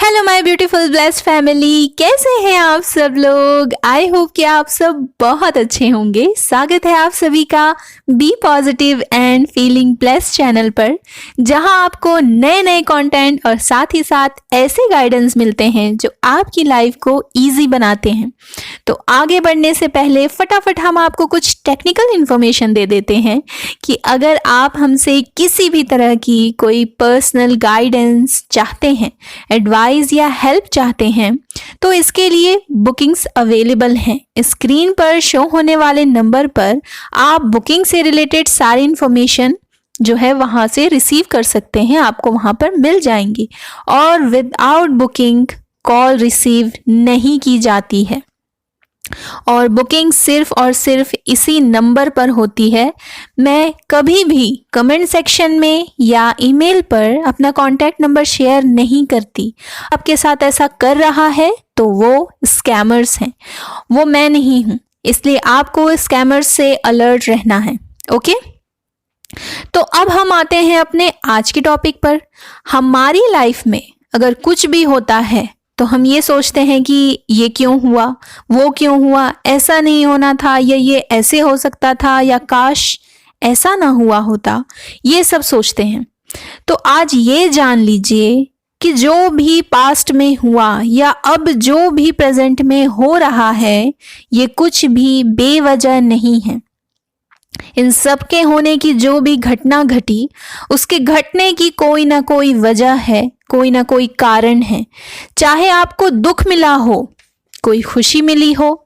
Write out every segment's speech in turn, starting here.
Hello my beautiful blessed family, कैसे हैं आप सब लोग। आई होप कि आप सब बहुत अच्छे होंगे। स्वागत है आप सभी का be positive and feeling blessed channel पर, जहां आपको नए नए कंटेंट और साथ ही साथ ऐसे गाइडेंस मिलते हैं जो आपकी लाइफ को इजी बनाते हैं। तो आगे बढ़ने से पहले फटाफट हम आपको कुछ टेक्निकल इन्फॉर्मेशन दे देते हैं कि अगर आप हमसे किसी भी तरह की कोई पर्सनल गाइडेंस चाहते हैं, एडवाइस या हेल्प चाहते हैं, तो इसके लिए बुकिंग्स अवेलेबल हैं। स्क्रीन पर शो होने वाले नंबर पर आप बुकिंग से रिलेटेड सारी इन्फॉर्मेशन जो है वहां से रिसीव कर सकते हैं, आपको वहां पर मिल जाएंगी और विदाउट बुकिंग कॉल रिसीव नहीं की जाती है और बुकिंग सिर्फ और सिर्फ इसी नंबर पर होती है। मैं कभी भी कमेंट सेक्शन में या ईमेल पर अपना कॉन्टैक्ट नंबर शेयर नहीं करती। आपके साथ ऐसा कर रहा है तो वो स्कैमर्स हैं, वो मैं नहीं हूँ। इसलिए आपको स्कैमर्स से अलर्ट रहना है। ओके, तो अब हम आते हैं अपने आज के टॉपिक पर। हमारी लाइफ में अगर कुछ भी होता है तो हम ये सोचते हैं कि ये क्यों हुआ, वो क्यों हुआ, ऐसा नहीं होना था, या ये ऐसे हो सकता था, या काश ऐसा ना हुआ होता, ये सब सोचते हैं। तो आज ये जान लीजिए कि जो भी पास्ट में हुआ या अब जो भी प्रेजेंट में हो रहा है, ये कुछ भी बेवजह नहीं है। इन सब के होने की जो भी घटना घटी, उसके घटने की कोई ना कोई वजह है, कोई ना कोई कारण है। चाहे आपको दुख मिला हो, कोई खुशी मिली हो,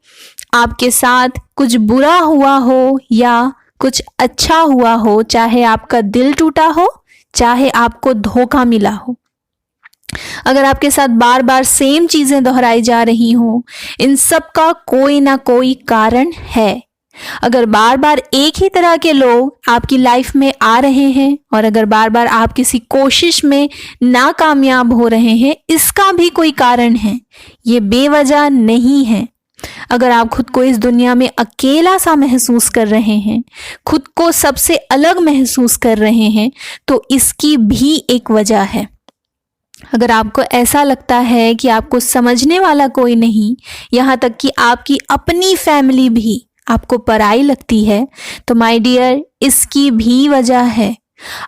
आपके साथ कुछ बुरा हुआ हो या कुछ अच्छा हुआ हो, चाहे आपका दिल टूटा हो, चाहे आपको धोखा मिला हो, अगर आपके साथ बार बार सेम चीजें दोहराई जा रही हो, इन सब का कोई ना कोई कारण है। अगर बार बार एक ही तरह के लोग आपकी लाइफ में आ रहे हैं और अगर बार बार आप किसी कोशिश में नाकामयाब हो रहे हैं, इसका भी कोई कारण है, ये बेवजह नहीं है। अगर आप खुद को इस दुनिया में अकेला सा महसूस कर रहे हैं, खुद को सबसे अलग महसूस कर रहे हैं, तो इसकी भी एक वजह है। अगर आपको ऐसा लगता है कि आपको समझने वाला कोई नहीं, यहाँ तक कि आपकी अपनी फैमिली भी आपको पराई लगती है, तो माय डियर, इसकी भी वजह है।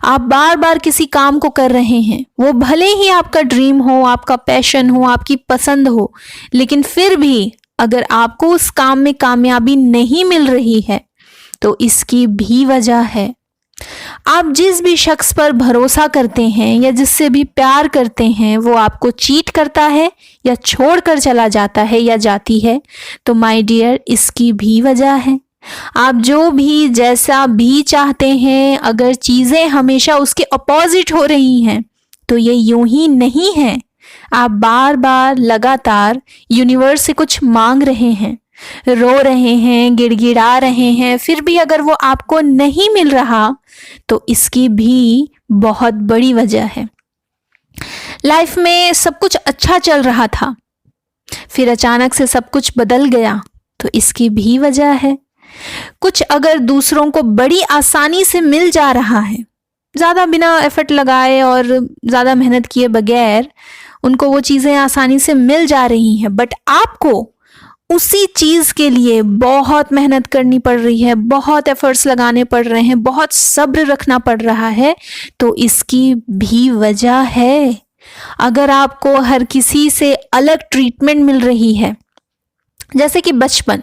आप बार बार किसी काम को कर रहे हैं, वो भले ही आपका ड्रीम हो, आपका पैशन हो, आपकी पसंद हो, लेकिन फिर भी अगर आपको उस काम में कामयाबी नहीं मिल रही है, तो इसकी भी वजह है। आप जिस भी शख्स पर भरोसा करते हैं या जिससे भी प्यार करते हैं, वो आपको चीट करता है या छोड़कर चला जाता है या जाती है, तो माय डियर, इसकी भी वजह है। आप जो भी जैसा भी चाहते हैं, अगर चीजें हमेशा उसके अपोजिट हो रही हैं, तो ये यूं ही नहीं है। आप बार बार लगातार यूनिवर्स से कुछ मांग रहे हैं, रो रहे हैं, गिड़गिड़ा रहे हैं, फिर भी अगर वो आपको नहीं मिल रहा, तो इसकी भी बहुत बड़ी वजह है। लाइफ में सब कुछ अच्छा चल रहा था, फिर अचानक से सब कुछ बदल गया, तो इसकी भी वजह है। कुछ अगर दूसरों को बड़ी आसानी से मिल जा रहा है, ज़्यादा बिना एफर्ट लगाए और ज़्यादा मेहनत किए बगैर उनको वो चीज़ें आसानी से मिल जा रही हैं, बट आपको उसी चीज़ के लिए बहुत मेहनत करनी पड़ रही है, बहुत एफर्ट्स लगाने पड़ रहे हैं, बहुत सब्र रखना पड़ रहा है, तो इसकी भी वजह है। अगर आपको हर किसी से अलग ट्रीटमेंट मिल रही है, जैसे कि बचपन,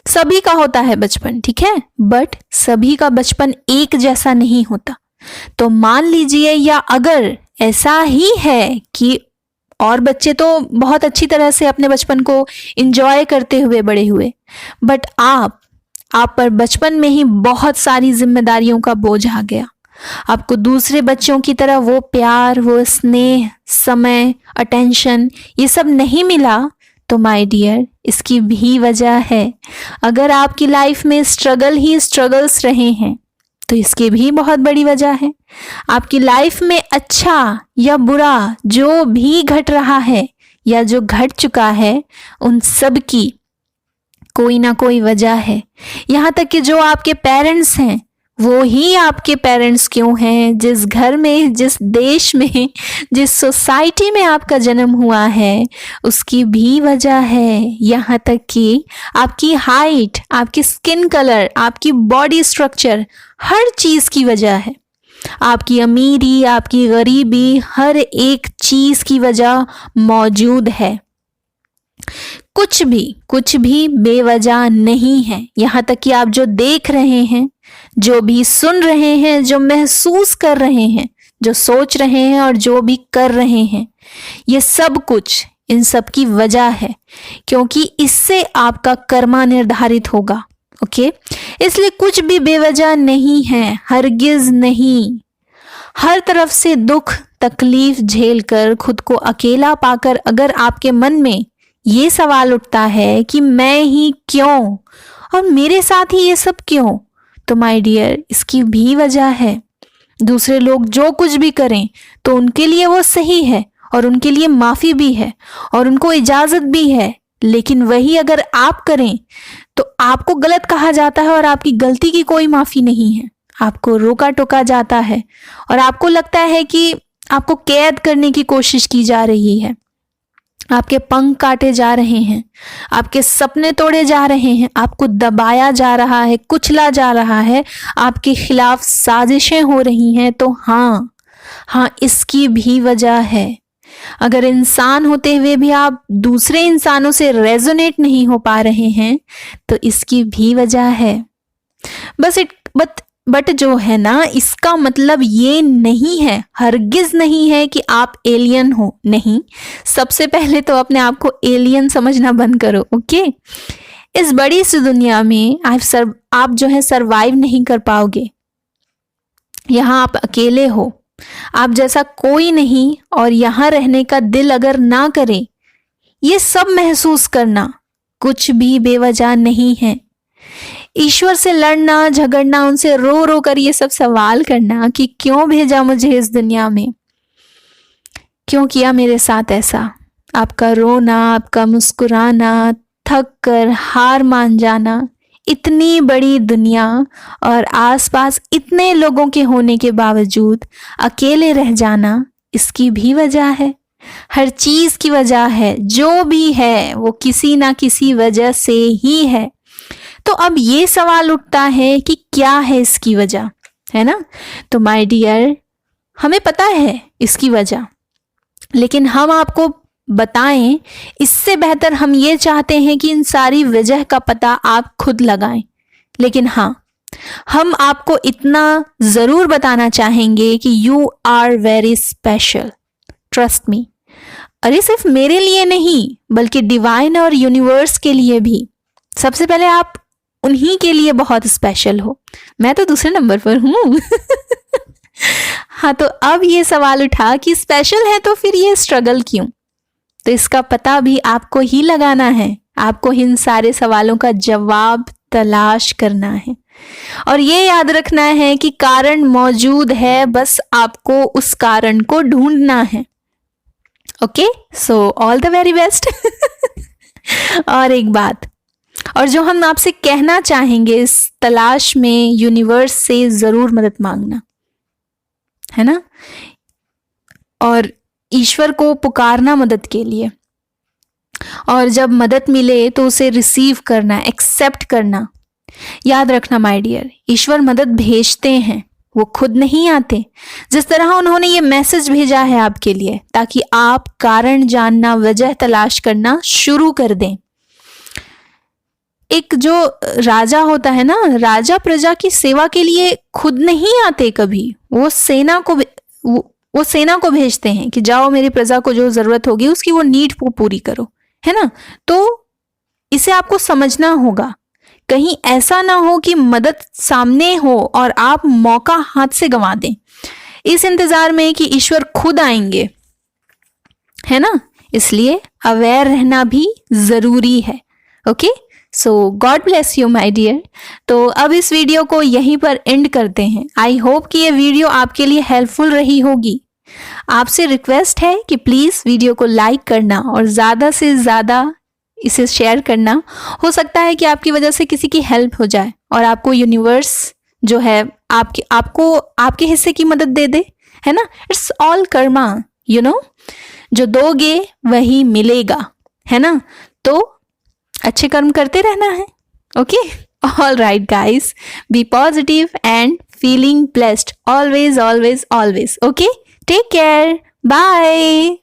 सभी का होता है बचपन, ठीक है, बट सभी का बचपन एक जैसा नहीं होता। तो मान लीजिए, या अगर ऐसा ही है कि और बच्चे तो बहुत अच्छी तरह से अपने बचपन को एंजॉय करते हुए बड़े हुए, बट आप पर बचपन में ही बहुत सारी जिम्मेदारियों का बोझ आ गया। आपको दूसरे बच्चों की तरह वो प्यार, वो स्नेह, समय, अटेंशन, ये सब नहीं मिला, तो माय डियर, इसकी भी वजह है। अगर आपकी लाइफ में स्ट्रगल ही स्ट्रगल्स रहे हैं, तो इसकी भी बहुत बड़ी वजह है। आपकी लाइफ में अच्छा या बुरा जो भी घट रहा है या जो घट चुका है, उन सब की कोई ना कोई वजह है। यहाँ तक कि जो आपके पेरेंट्स हैं, वो ही आपके पेरेंट्स क्यों हैं, जिस घर में, जिस देश में, जिस सोसाइटी में आपका जन्म हुआ है, उसकी भी वजह है। यहाँ तक कि आपकी हाइट, आपकी स्किन कलर, आपकी बॉडी स्ट्रक्चर, हर चीज़ की वजह है। आपकी अमीरी, आपकी गरीबी, हर एक चीज़ की वजह मौजूद है। कुछ भी बेवजह नहीं है। यहाँ तक कि आप जो देख रहे हैं, जो भी सुन रहे हैं, जो महसूस कर रहे हैं, जो सोच रहे हैं और जो भी कर रहे हैं, ये सब कुछ इन सब की वजह है, क्योंकि इससे आपका कर्मा निर्धारित होगा। ओके, इसलिए कुछ भी बेवजह नहीं है, हरगिज नहीं। हर तरफ से दुख तकलीफ झेलकर, खुद को अकेला पाकर अगर आपके मन में ये सवाल उठता है कि मैं ही क्यों और मेरे साथ ही ये सब क्यों, तो माय डियर, इसकी भी वजह है। दूसरे लोग जो कुछ भी करें तो उनके लिए वो सही है और उनके लिए माफ़ी भी है और उनको इजाज़त भी है, लेकिन वही अगर आप करें तो आपको गलत कहा जाता है और आपकी गलती की कोई माफ़ी नहीं है। आपको रोका टोका जाता है और आपको लगता है कि आपको कैद करने की कोशिश की जा रही है, आपके पंख काटे जा रहे हैं, आपके सपने तोड़े जा रहे हैं, आपको दबाया जा रहा है, कुचला जा रहा है, आपके खिलाफ साजिशें हो रही हैं। तो हाँ, इसकी भी वजह है। अगर इंसान होते हुए भी आप दूसरे इंसानों से रेजोनेट नहीं हो पा रहे हैं तो इसकी भी वजह है। बट जो है ना, इसका मतलब ये नहीं है, हरगिज नहीं है कि आप एलियन हो। नहीं, सबसे पहले तो अपने आप को एलियन समझना बंद करो। ओके, इस बड़ी सी दुनिया में आप जो है सरवाइव नहीं कर पाओगे। यहाँ आप अकेले हो, आप जैसा कोई नहीं, और यहाँ रहने का दिल अगर ना करे, ये सब महसूस करना कुछ भी बेवजह नहीं है। ईश्वर से लड़ना, झगड़ना, उनसे रो रो कर ये सब सवाल करना कि क्यों भेजा मुझे इस दुनिया में, क्यों किया मेरे साथ ऐसा। आपका रोना, आपका मुस्कुराना, थक कर हार मान जाना, इतनी बड़ी दुनिया और आसपास इतने लोगों के होने के बावजूद अकेले रह जाना, इसकी भी वजह है। हर चीज की वजह है, जो भी है वो किसी ना किसी वजह से ही है। तो अब ये सवाल उठता है कि क्या है इसकी वजह, है ना। तो माय डियर, हमें पता है इसकी वजह, लेकिन हम आपको बताएं इससे बेहतर हम ये चाहते हैं कि इन सारी वजह का पता आप खुद लगाएं। लेकिन हाँ, हम आपको इतना जरूर बताना चाहेंगे कि you are very special, trust me. अरे सिर्फ मेरे लिए नहीं, बल्कि डिवाइन और यूनिवर्स के लिए भी। सबसे पहले आप उन्हीं के लिए बहुत स्पेशल हो, मैं तो दूसरे नंबर पर हूँ। हाँ, तो अब ये सवाल उठा कि स्पेशल है तो फिर ये स्ट्रगल क्यों। तो इसका पता भी आपको ही लगाना है, आपको इन सारे सवालों का जवाब तलाश करना है और ये याद रखना है कि कारण मौजूद है, बस आपको उस कारण को ढूंढना है। Okay, so all the very best. और एक बात और जो हम आपसे कहना चाहेंगे, इस तलाश में यूनिवर्स से जरूर मदद मांगना, है ना, और ईश्वर को पुकारना मदद के लिए। और जब मदद मिले तो उसे रिसीव करना, एक्सेप्ट करना। याद रखना माय डियर, ईश्वर मदद भेजते हैं, वो खुद नहीं आते। जिस तरह उन्होंने ये मैसेज भेजा है आपके लिए, ताकि आप कारण जानना, वजह तलाश करना शुरू कर दें। एक जो राजा होता है ना, राजा प्रजा की सेवा के लिए खुद नहीं आते कभी, वो सेना को भेजते हैं कि जाओ मेरी प्रजा को जो जरूरत होगी उसकी वो नीड को पूरी करो, है ना। तो इसे आपको समझना होगा, कहीं ऐसा ना हो कि मदद सामने हो और आप मौका हाथ से गंवा दें, इस इंतजार में कि ईश्वर खुद आएंगे, है ना। इसलिए अवेयर रहना भी जरूरी है। Okay, so God bless you my dear. तो अब इस वीडियो को यहीं पर एंड करते हैं। आई होप कि ये वीडियो आपके लिए हेल्पफुल रही होगी। आपसे रिक्वेस्ट है कि प्लीज़ वीडियो को लाइक करना और ज़्यादा से ज़्यादा इसे शेयर करना। हो सकता है कि आपकी वजह से किसी की हेल्प हो जाए और आपको यूनिवर्स जो है आपके आपको आपके हिस्से की मदद दे दे, है ना। It's all Karma, you know, जो दोगे वही मिलेगा, है ना। तो अच्छे कर्म करते रहना है। Okay, all right guys, be positive and feeling blessed always always always. Okay, take care, bye.